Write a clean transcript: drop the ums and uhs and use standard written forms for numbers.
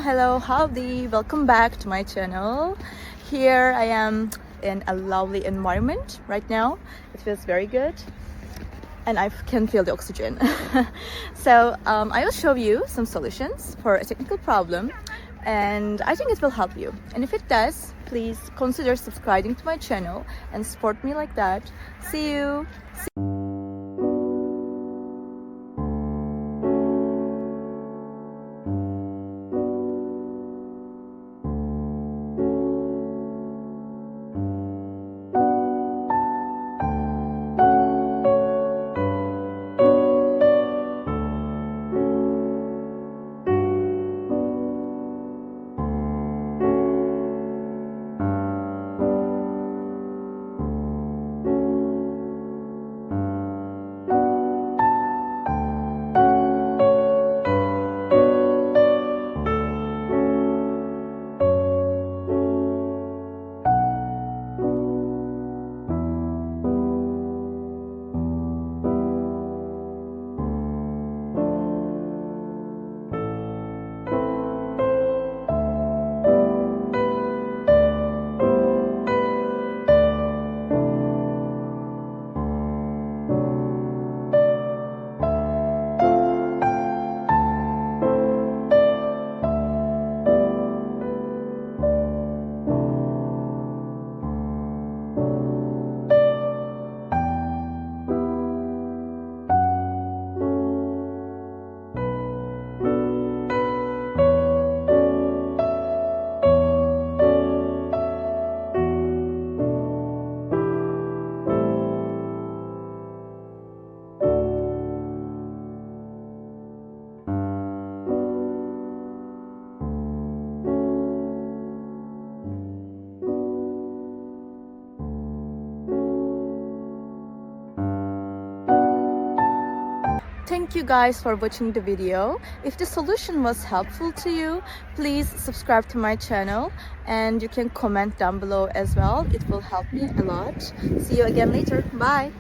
Hello, howdy, welcome back to my channel. Here I am in a lovely environment right now. It feels very good and I can feel the oxygen. So I will show you some solutions for a technical problem and I think it will help you. And if it does, please consider subscribing to my channel and support me like that. See you. Thank you guys for watching the video. If the solution was helpful to you, please subscribe to my channel and you can comment down below as well. It will help me a lot. See you again later. Bye.